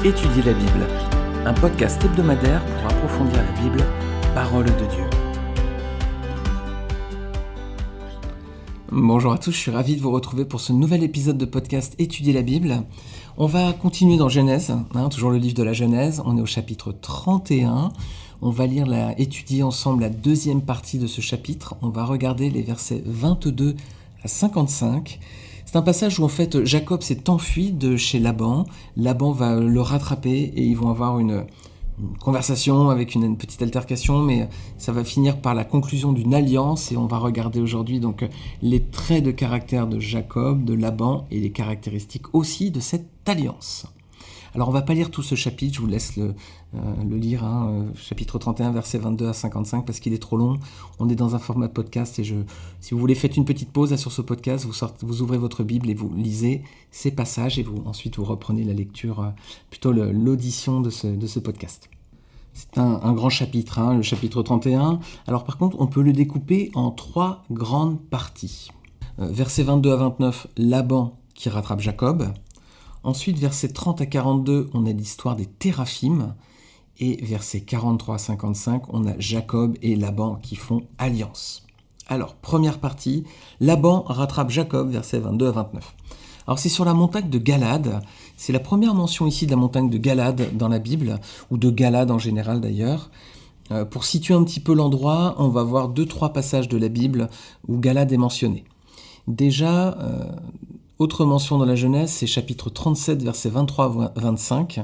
Étudier la Bible, un podcast hebdomadaire pour approfondir la Bible, parole de Dieu. Bonjour à tous, je suis ravi de vous retrouver pour ce nouvel épisode de podcast Étudier la Bible. On va continuer dans Genèse, toujours le livre de la Genèse, on est au chapitre 31. On va étudier ensemble la deuxième partie de ce chapitre. On va regarder les versets 22 à 55. C'est un passage où en fait Jacob s'est enfui de chez Laban. Laban va le rattraper et ils vont avoir une conversation avec une petite altercation, mais ça va finir par la conclusion d'une alliance et on va regarder aujourd'hui donc les traits de caractère de Jacob, de Laban et les caractéristiques aussi de cette alliance. Alors on va pas lire tout ce chapitre, je vous laisse le lire, chapitre 31, versets 22 à 55, parce qu'il est trop long. On est dans un format podcast et si vous voulez, faites une petite pause là, sur ce podcast, vous ouvrez votre Bible et vous lisez ces passages et ensuite vous reprenez la lecture, l'audition de ce podcast. C'est un grand chapitre, le chapitre 31. Alors par contre, on peut le découper en 3 grandes parties. Versets 22 à 29, Laban qui rattrape Jacob. Ensuite, versets 30 à 42, on a l'histoire des Téraphim. Et versets 43 à 55, on a Jacob et Laban qui font alliance. Alors, première partie, Laban rattrape Jacob, versets 22 à 29. Alors, c'est sur la montagne de Galad. C'est la première mention ici de la montagne de Galad dans la Bible, ou de Galad en général d'ailleurs. Pour situer un petit peu l'endroit, on va voir 2-3 passages de la Bible où Galad est mentionné. Déjà, autre mention dans la Genèse, c'est chapitre 37, versets 23 à 25.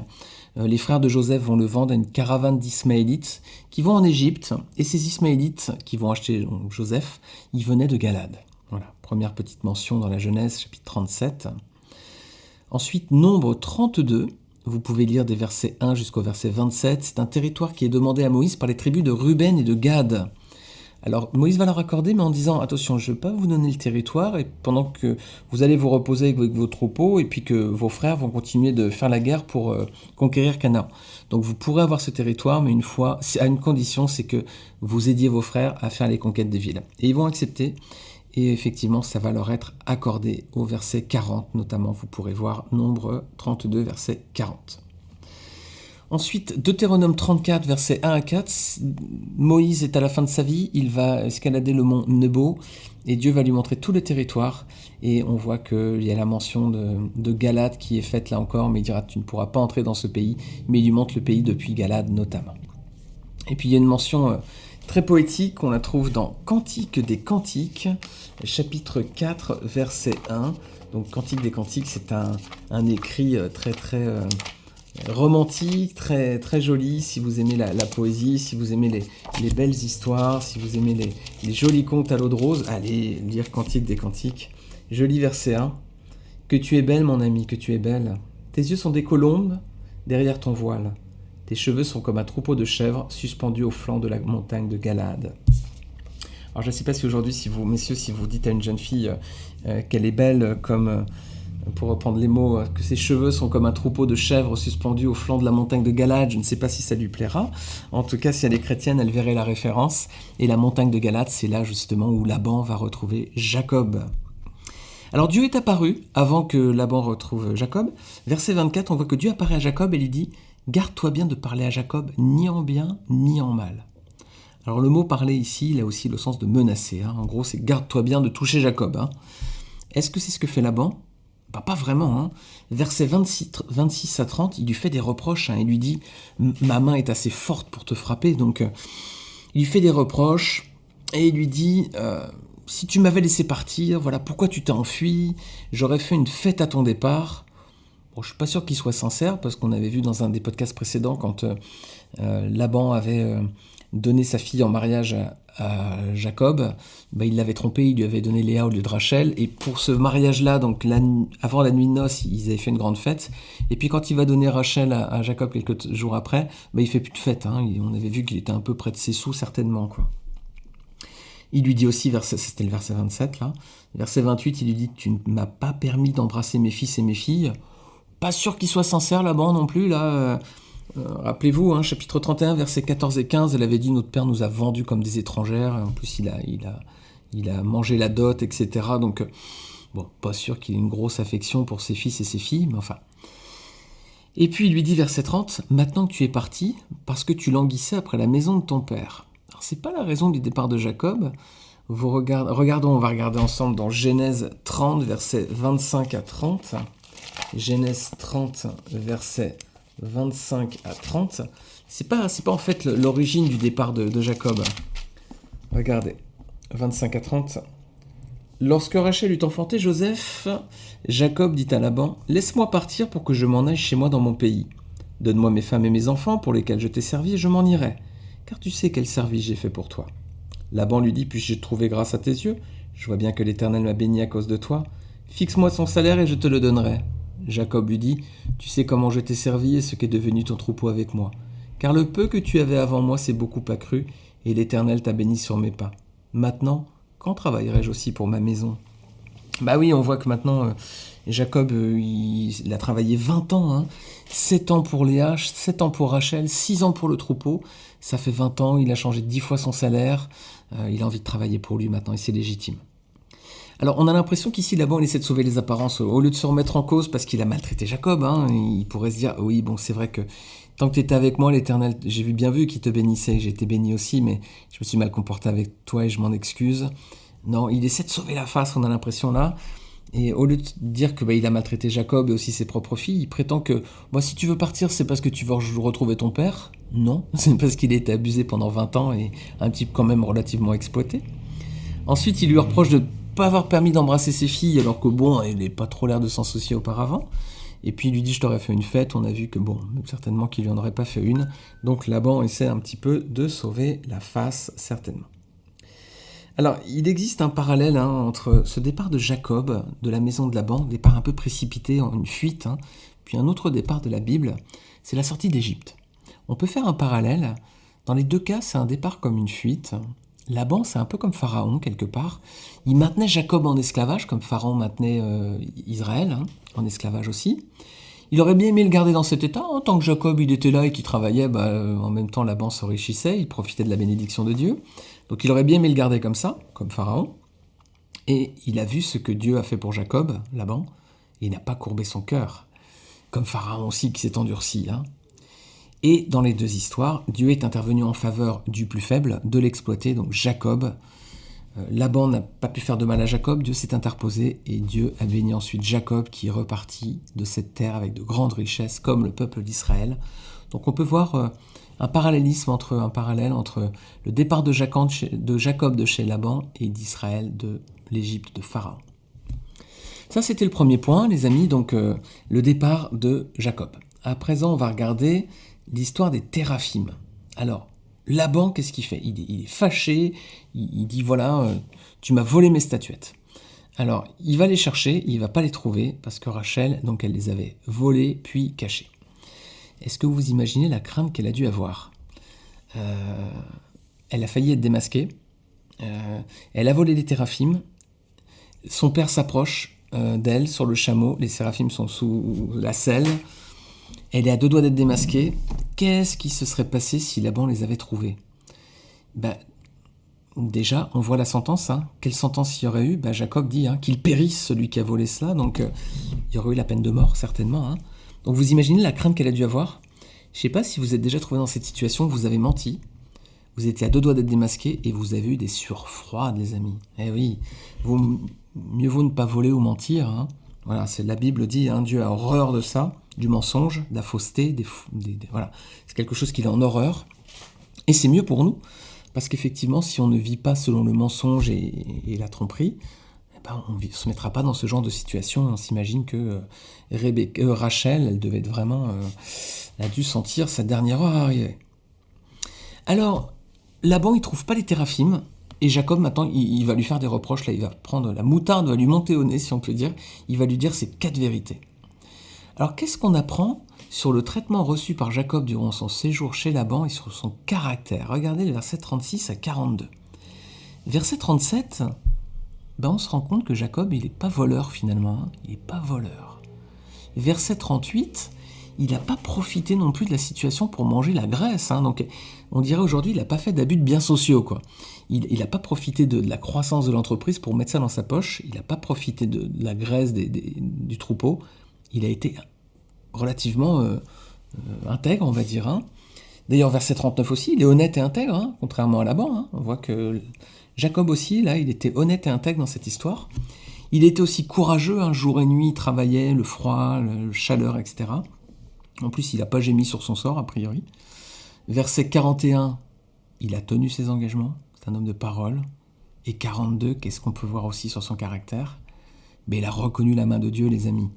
Les frères de Joseph vont le vendre à une caravane d'Ismaélites qui vont en Égypte. Et ces Ismaélites qui vont acheter Joseph, ils venaient de Galad. Voilà, première petite mention dans la Genèse, chapitre 37. Ensuite, Nombre 32. Vous pouvez lire des versets 1 jusqu'au verset 27. C'est un territoire qui est demandé à Moïse par les tribus de Ruben et de Gad. Alors Moïse va leur accorder, mais en disant « Attention, je ne vais pas vous donner le territoire, et pendant que vous allez vous reposer avec vos troupeaux, et puis que vos frères vont continuer de faire la guerre pour conquérir Canaan. Donc vous pourrez avoir ce territoire, mais à une condition, c'est que vous aidiez vos frères à faire les conquêtes des villes. » Et ils vont accepter, et effectivement, ça va leur être accordé au verset 40, notamment. Vous pourrez voir Nombre 32, verset 40. Ensuite, Deutéronome 34, versets 1 à 4, Moïse est à la fin de sa vie, il va escalader le mont Nebo, et Dieu va lui montrer tout le territoire, et on voit qu'il y a la mention de Galad qui est faite là encore, mais il dira « tu ne pourras pas entrer dans ce pays », mais il lui montre le pays depuis Galad notamment. Et puis il y a une mention très poétique qu'on la trouve dans Cantique des Cantiques, chapitre 4, verset 1. Donc Cantique des Cantiques, c'est un écrit très romantique, très, très joli, si vous aimez la poésie, si vous aimez les belles histoires, si vous aimez les jolis contes à l'eau de rose, allez lire Cantique des Cantiques. Joli verset 1. « Que tu es belle, mon ami, que tu es belle. Tes yeux sont des colombes derrière ton voile. Tes cheveux sont comme un troupeau de chèvres suspendus au flanc de la montagne de Galad. » Alors je ne sais pas si aujourd'hui, si vous dites à une jeune fille qu'elle est belle comme... pour reprendre les mots, que ses cheveux sont comme un troupeau de chèvres suspendus au flanc de la montagne de Galad, je ne sais pas si ça lui plaira. En tout cas, si elle est chrétienne, elle verrait la référence. Et la montagne de Galad, c'est là justement où Laban va retrouver Jacob. Alors Dieu est apparu avant que Laban retrouve Jacob. Verset 24, on voit que Dieu apparaît à Jacob et lui dit « Garde-toi bien de parler à Jacob, ni en bien, ni en mal. » Alors le mot parler ici, il a aussi le sens de menacer. En gros, c'est « Garde-toi bien de toucher Jacob. » Est-ce que c'est ce que fait Laban ? Pas vraiment. Versets 26 à 30, il lui fait des reproches. Il lui dit « Ma main est assez forte pour te frapper. » Donc, il lui fait des reproches et il lui dit « Si tu m'avais laissé partir, voilà pourquoi tu t'es enfui. J'aurais fait une fête à ton départ. » Bon, je ne suis pas sûr qu'il soit sincère parce qu'on avait vu dans un des podcasts précédents quand Laban avait donné sa fille en mariage à Jacob, il l'avait trompé, il lui avait donné Léa au lieu de Rachel, et pour ce mariage-là, donc avant la nuit de noces, ils avaient fait une grande fête, et puis quand il va donner Rachel à Jacob quelques jours après, il fait plus de fête, on avait vu qu'il était un peu près de ses sous, certainement, quoi. Il lui dit aussi, c'était le verset 27, là, verset 28, il lui dit « Tu ne m'as pas permis d'embrasser mes fils et mes filles », pas sûr qu'il soit sincère là-bas non plus, là... Rappelez-vous, chapitre 31, versets 14 et 15, elle avait dit « Notre père nous a vendus comme des étrangères », en plus il a mangé la dot, etc. Donc, pas sûr qu'il ait une grosse affection pour ses fils et ses filles, mais enfin... Et puis il lui dit, verset 30, « Maintenant que tu es parti, parce que tu languissais après la maison de ton père. » Alors c'est pas la raison du départ de Jacob. Regardons, on va regarder ensemble dans Genèse 30, versets 25 à 30. Genèse 30, versets 25 à 30. C'est pas en fait l'origine du départ de Jacob. Regardez, 25 à 30. Lorsque Rachel eut enfanté Joseph, Jacob dit à Laban, « Laisse-moi partir pour que je m'en aille chez moi dans mon pays. Donne-moi mes femmes et mes enfants pour lesquels je t'ai servi et je m'en irai, car tu sais quel service j'ai fait pour toi. » Laban lui dit, « Puis-je trouver grâce à tes yeux? Je vois bien que l'Éternel m'a béni à cause de toi. Fixe-moi son salaire et je te le donnerai. » Jacob lui dit, « Tu sais comment je t'ai servi et ce qu'est devenu ton troupeau avec moi. Car le peu que tu avais avant moi s'est beaucoup accru, et l'Éternel t'a béni sur mes pas. Maintenant, quand travaillerai-je aussi pour ma maison ?» Bah oui, on voit que maintenant, Jacob, il a travaillé 20 ans, hein. 7 ans pour Léa, 7 ans pour Rachel, 6 ans pour le troupeau. Ça fait 20 ans, il a changé 10 fois son salaire. Il a envie de travailler pour lui maintenant et c'est légitime. Alors, on a l'impression qu'ici, Laban, il essaie de sauver les apparences. Au lieu de se remettre en cause parce qu'il a maltraité Jacob, hein, il pourrait se dire, oui, bon, c'est vrai que tant que tu étais avec moi, l'Éternel, j'ai bien vu qu'il te bénissait, j'ai été béni aussi, mais je me suis mal comporté avec toi et je m'en excuse. Non, il essaie de sauver la face, on a l'impression là. Et au lieu de dire que il a maltraité Jacob et aussi ses propres filles, il prétend que si tu veux partir, c'est parce que tu veux retrouver ton père. Non, c'est parce qu'il a été abusé pendant 20 ans et un type quand même relativement exploité. Ensuite, il lui reproche de ne pas avoir permis d'embrasser ses filles, alors que il n'avait pas trop l'air de s'en soucier auparavant. Et puis il lui dit, je t'aurais fait une fête. On a vu que certainement qu'il lui en aurait pas fait une. Donc Laban essaie un petit peu de sauver la face, certainement. Alors, il existe un parallèle entre ce départ de Jacob, de la maison de Laban, départ un peu précipité, en une fuite, puis un autre départ de la Bible, c'est la sortie d'Égypte. On peut faire un parallèle. Dans les deux cas, c'est un départ comme une fuite. Laban, c'est un peu comme Pharaon, quelque part. Il maintenait Jacob en esclavage, comme Pharaon maintenait Israël, en esclavage aussi. Il aurait bien aimé le garder dans cet état, tant que Jacob il était là et qu'il travaillait, en même temps Laban s'enrichissait, il profitait de la bénédiction de Dieu. Donc il aurait bien aimé le garder comme ça, comme Pharaon. Et il a vu ce que Dieu a fait pour Jacob, Laban, et il n'a pas courbé son cœur, comme Pharaon aussi qui s'est endurci. Et dans les deux histoires, Dieu est intervenu en faveur du plus faible, de l'exploité, donc Jacob. Laban n'a pas pu faire de mal à Jacob, Dieu s'est interposé et Dieu a béni ensuite Jacob qui est reparti de cette terre avec de grandes richesses comme le peuple d'Israël. Donc on peut voir un parallèle entre le départ de Jacob de chez Laban et d'Israël de l'Égypte de Pharaon. Ça c'était le premier point les amis, donc le départ de Jacob. À présent on va regarder l'histoire des téraphim. Alors Laban, qu'est-ce qu'il fait ? Il est fâché, il dit tu m'as volé mes statuettes. Alors, il va les chercher, il ne va pas les trouver, parce que Rachel, donc elle les avait volées puis cachées. Est-ce que vous imaginez la crainte qu'elle a dû avoir ? Elle a failli être démasquée, elle a volé les téraphim, son père s'approche d'elle sur le chameau, les séraphim sont sous la selle, elle est à 2 doigts d'être démasquée. Qu'est-ce qui se serait passé si Laban les avait trouvés ? Déjà, on voit la sentence. Quelle sentence il y aurait eu ? Jacob dit qu'il périsse celui qui a volé cela. Donc, il y aurait eu la peine de mort, certainement. Donc, vous imaginez la crainte qu'elle a dû avoir ? Je ne sais pas si vous êtes déjà trouvé dans cette situation, vous avez menti, vous étiez à 2 doigts d'être démasqué et vous avez eu des sueurs froides, les amis. Eh oui, mieux vaut ne pas voler ou mentir. Voilà, la Bible dit, Dieu a horreur de ça, du mensonge, de la fausseté, voilà. C'est quelque chose qu'il a en horreur. Et c'est mieux pour nous, parce qu'effectivement, si on ne vit pas selon le mensonge et la tromperie, on ne se mettra pas dans ce genre de situation. On s'imagine que Rachel, elle devait être vraiment... elle a dû sentir sa dernière heure arriver. Alors, Laban, il ne trouve pas les téraphim, et Jacob, maintenant, il va lui faire des reproches. Là, il va prendre la moutarde, va lui monter au nez, si on peut dire. Il va lui dire ces 4 vérités. Alors, qu'est-ce qu'on apprend sur le traitement reçu par Jacob durant son séjour chez Laban et sur son caractère ? Regardez les versets 36 à 42. Verset 37, on se rend compte que Jacob, il n'est pas voleur finalement. Il n'est pas voleur. Verset 38, il n'a pas profité non plus de la situation pour manger la graisse. Donc, on dirait aujourd'hui, il n'a pas fait d'abus de biens sociaux, quoi. Il n'a pas profité de la croissance de l'entreprise pour mettre ça dans sa poche. Il n'a pas profité de la graisse du troupeau. Il a été relativement intègre, on va dire. Hein. D'ailleurs, verset 39 aussi, il est honnête et intègre, hein, contrairement à Laban. Hein. On voit que Jacob aussi, là, il était honnête et intègre dans cette histoire. Il était aussi courageux, hein, jour et nuit, il travaillait, le froid, la chaleur, etc. En plus, il n'a pas gémi sur son sort, a priori. Verset 41, il a tenu ses engagements, c'est un homme de parole. Et 42, qu'est-ce qu'on peut voir aussi sur son caractère ? Mais il a reconnu la main de Dieu, les amis.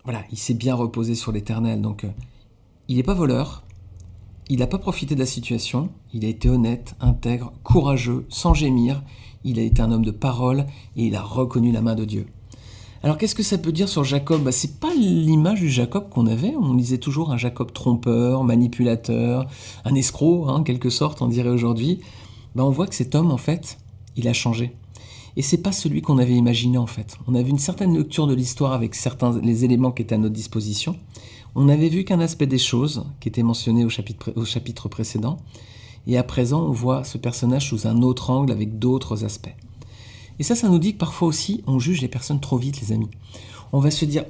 Voilà, il s'est bien reposé sur l'Éternel. Donc, il n'est pas voleur, il n'a pas profité de la situation, il a été honnête, intègre, courageux, sans gémir. Il a été un homme de parole et il a reconnu la main de Dieu. Alors, qu'est-ce que ça peut dire sur Jacob ? C'est pas l'image du Jacob qu'on avait. On lisait toujours un Jacob trompeur, manipulateur, un escroc, en quelque sorte, on dirait aujourd'hui. On voit que cet homme, en fait, il a changé. Et c'est pas celui qu'on avait imaginé, en fait. On avait une certaine lecture de l'histoire avec les éléments qui étaient à notre disposition. On avait vu qu'un aspect des choses qui était mentionné au chapitre précédent. Et à présent, on voit ce personnage sous un autre angle avec d'autres aspects. Et ça nous dit que parfois aussi, on juge les personnes trop vite, les amis. On va se dire,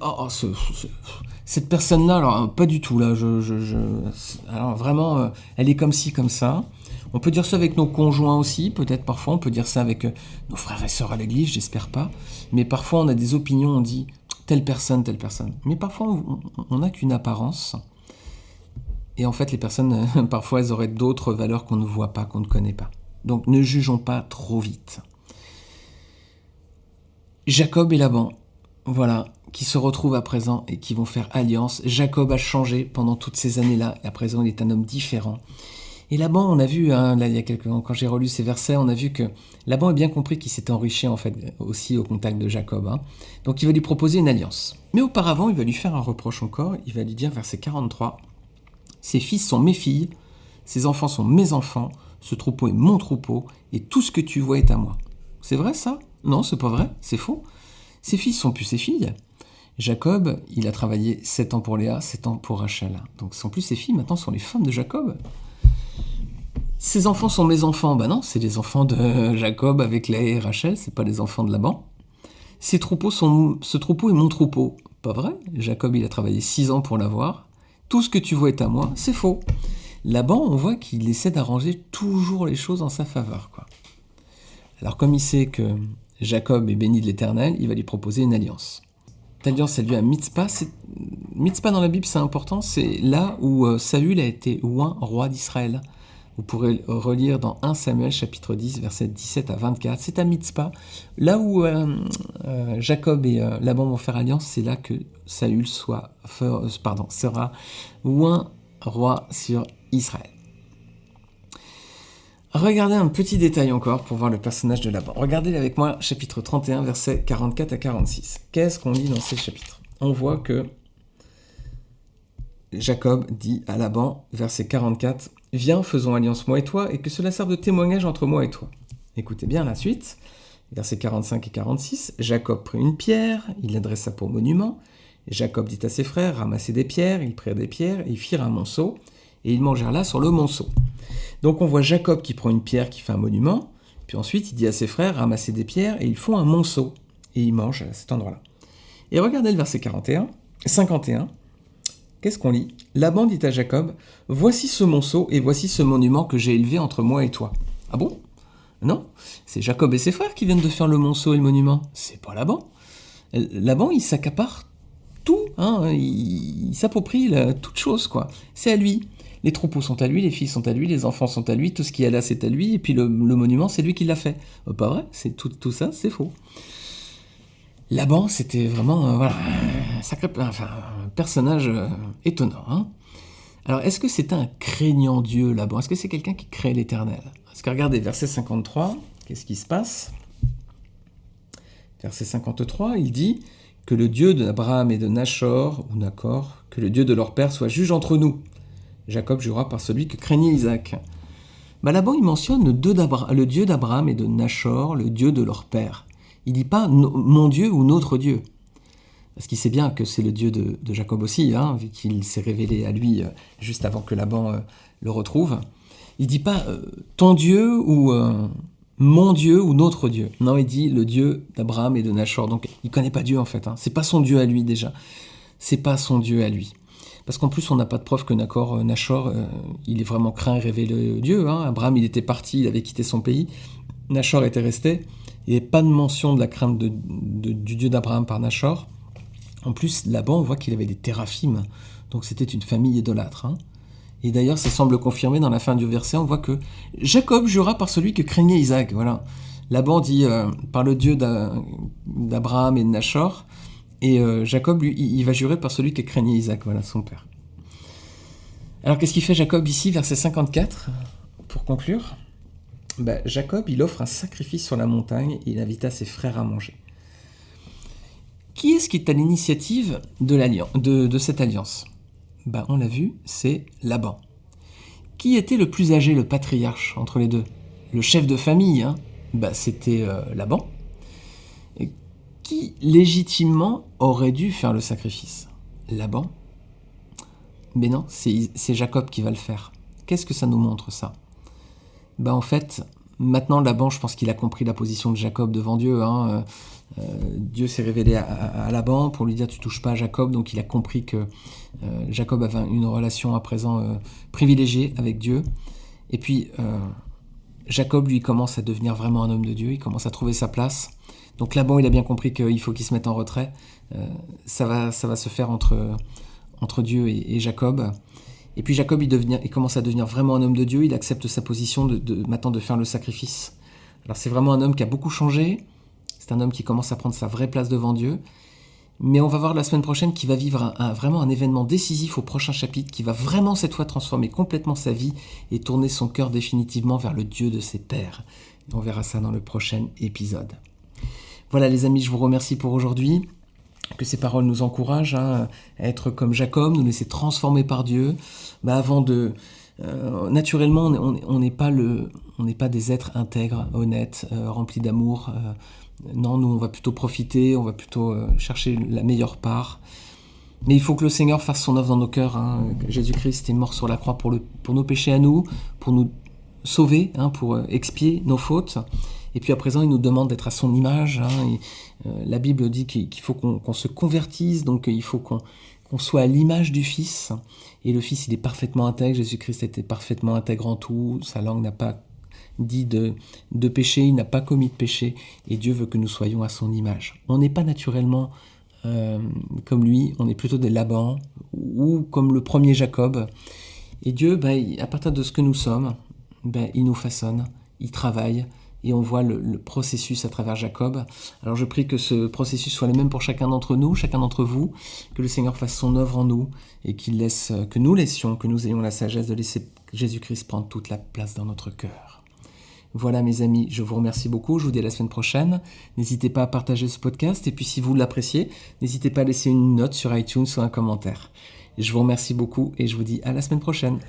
cette personne-là, alors pas du tout, là, alors vraiment, elle est comme ci, comme ça. On peut dire ça avec nos conjoints aussi, peut-être parfois, on peut dire ça avec nos frères et sœurs à l'église, j'espère pas. Mais parfois, on a des opinions, on dit, telle personne. Mais parfois, on n'a qu'une apparence. Et en fait, les personnes, parfois, elles auraient d'autres valeurs qu'on ne voit pas, qu'on ne connaît pas. Donc, ne jugeons pas trop vite. Jacob et Laban, voilà, qui se retrouvent à présent et qui vont faire alliance. Jacob a changé pendant toutes ces années-là, et à présent il est un homme différent. Et Laban, on a vu, là, il y a quelques temps, quand j'ai relu ces versets, on a vu que Laban a bien compris qu'il s'était enrichi en fait aussi au contact de Jacob. Hein. Donc il va lui proposer une alliance. Mais auparavant, il va lui faire un reproche encore, il va lui dire, verset 43, « Ses fils sont mes filles, ses enfants sont mes enfants, ce troupeau est mon troupeau, et tout ce que tu vois est à moi. » C'est vrai ça ? Non, c'est pas vrai, c'est faux. Ses fils sont plus ses filles. Jacob, il a travaillé 7 ans pour Léa, 7 ans pour Rachel. Donc ce sont plus ses filles, maintenant ce sont les femmes de Jacob. Ses enfants sont mes enfants. Non, c'est les enfants de Jacob avec Léa et Rachel, c'est pas les enfants de Laban. Ce troupeau est mon troupeau. Pas vrai, Jacob, il a travaillé 6 ans pour l'avoir. Tout ce que tu vois est à moi, c'est faux. Laban, on voit qu'il essaie d'arranger toujours les choses en sa faveur, quoi. Alors comme il sait que Jacob est béni de l'Éternel, il va lui proposer une alliance. Cette alliance a lieu à Mitzpah. Mitzpah dans la Bible, c'est important, c'est là où Saül a été oint roi d'Israël. Vous pourrez relire dans 1 Samuel chapitre 10, versets 17 à 24. C'est à Mitzpah. Là où Jacob et Laban vont faire alliance, c'est là que Saül sera oint roi sur Israël. Regardez un petit détail encore pour voir le personnage de Laban. Regardez avec moi chapitre 31, versets 44 à 46. Qu'est-ce qu'on lit dans ces chapitres ? On voit que Jacob dit à Laban, verset 44, « Viens, faisons alliance moi et toi, et que cela serve de témoignage entre moi et toi. » Écoutez bien la suite, versets 45 et 46. « Jacob prit une pierre, il l'adressa pour monument. Jacob dit à ses frères, ramassez des pierres, ils prirent des pierres, et ils firent un monceau, et ils mangèrent là sur le monceau. » Donc on voit Jacob qui prend une pierre, qui fait un monument, puis ensuite il dit à ses frères, ramassez des pierres, et ils font un monceau, et ils mangent à cet endroit-là. Et regardez le verset 51, qu'est-ce qu'on lit ? Laban dit à Jacob, « Voici ce monceau, et voici ce monument que j'ai élevé entre moi et toi. » Ah bon ? Non, c'est Jacob et ses frères qui viennent de faire le monceau et le monument, c'est pas Laban. Laban, il s'accapare tout, il s'approprie toute chose, quoi. C'est à lui. Les troupeaux sont à lui, les filles sont à lui, les enfants sont à lui, tout ce qui est là, c'est à lui, et puis le monument, c'est lui qui l'a fait. Pas vrai, c'est tout ça, c'est faux. Laban, c'était vraiment un personnage étonnant. Hein. Alors, est-ce que c'est un craignant Dieu, Laban ? Est-ce que c'est quelqu'un qui craint l'Éternel ? Parce que regardez, verset 53, qu'est-ce qui se passe ? Verset 53, il dit que le Dieu d'Abraham et de Nachor, que le Dieu de leur père soit juge entre nous. Jacob jura par celui que craignait Isaac. Laban, il mentionne le Dieu d'Abraham et de Nachor, le Dieu de leur père. Il ne dit pas mon Dieu ou notre Dieu. Parce qu'il sait bien que c'est le Dieu de Jacob aussi, vu qu'il s'est révélé à lui juste avant que Laban le retrouve. Il ne dit pas ton Dieu ou mon Dieu ou notre Dieu. Non, il dit le Dieu d'Abraham et de Nachor. Donc il ne connaît pas Dieu en fait. C'est pas son Dieu à lui déjà. C'est pas son Dieu à lui. Parce qu'en plus, on n'a pas de preuve que Nachor, il est vraiment craint et révélé Dieu. Abraham, il était parti, il avait quitté son pays. Nachor était resté. Il n'y avait pas de mention de la crainte du Dieu d'Abraham par Nachor. En plus, Laban, on voit qu'il avait des téraphim. Donc c'était une famille idolâtre. Et d'ailleurs, ça semble confirmé dans la fin du verset. On voit que Jacob jura par celui que craignait Isaac. Voilà. Laban dit par le Dieu d'Abraham et de Nachor. Et Jacob, lui, il va jurer par celui que craignait Isaac, voilà, son père. Alors, qu'est-ce qu'il fait Jacob ici, verset 54, pour conclure ? Jacob, il offre un sacrifice sur la montagne et il invita ses frères à manger. Qui est-ce qui est à l'initiative de cette alliance ? On l'a vu, c'est Laban. Qui était le plus âgé, le patriarche, entre les deux ? Le chef de famille, c'était Laban. Et qui, légitimement, aurait dû faire le sacrifice ? Laban ? Mais non, c'est Jacob qui va le faire. Qu'est-ce que ça nous montre, ça ? En fait, maintenant, Laban, je pense qu'il a compris la position de Jacob devant Dieu. Dieu s'est révélé à Laban pour lui dire « tu touches pas à Jacob », donc il a compris que Jacob avait une relation à présent privilégiée avec Dieu. Et puis, Jacob, lui, commence à devenir vraiment un homme de Dieu, il commence à trouver sa place. Donc Laban, il a bien compris qu'il faut qu'il se mette en retrait. Ça va se faire entre Dieu et Jacob. Et puis Jacob, il commence à devenir vraiment un homme de Dieu. Il accepte sa position maintenant de faire le sacrifice. Alors c'est vraiment un homme qui a beaucoup changé. C'est un homme qui commence à prendre sa vraie place devant Dieu. Mais on va voir la semaine prochaine qu'il va vivre vraiment un événement décisif au prochain chapitre, qui va vraiment cette fois transformer complètement sa vie et tourner son cœur définitivement vers le Dieu de ses pères. Et on verra ça dans le prochain épisode. Voilà les amis, je vous remercie pour aujourd'hui. Que ces paroles nous encouragent à être comme Jacob, nous laisser transformer par Dieu. Naturellement, on n'est pas des êtres intègres, honnêtes, remplis d'amour. Non, nous, on va plutôt profiter, on va plutôt chercher la meilleure part. Mais il faut que le Seigneur fasse son œuvre dans nos cœurs. Jésus-Christ est mort sur la croix pour nos péchés à nous, pour nous sauver, pour expier nos fautes. Et puis à présent, il nous demande d'être à son image. La Bible dit qu'il faut qu'on se convertisse, donc il faut qu'on soit à l'image du Fils. Et le Fils, il est parfaitement intègre. Jésus-Christ était parfaitement intègre en tout. Sa langue n'a pas dit de péché, il n'a pas commis de péché. Et Dieu veut que nous soyons à son image. On n'est pas naturellement comme lui, on est plutôt des Laban ou comme le premier Jacob. Et Dieu, à partir de ce que nous sommes, il nous façonne, il travaille. Et on voit le processus à travers Jacob. Alors je prie que ce processus soit le même pour chacun d'entre nous, chacun d'entre vous, que le Seigneur fasse son œuvre en nous et que nous ayons la sagesse de laisser Jésus-Christ prendre toute la place dans notre cœur. Voilà mes amis, je vous remercie beaucoup, je vous dis à la semaine prochaine. N'hésitez pas à partager ce podcast et puis si vous l'appréciez, n'hésitez pas à laisser une note sur iTunes ou un commentaire. Je vous remercie beaucoup et je vous dis à la semaine prochaine.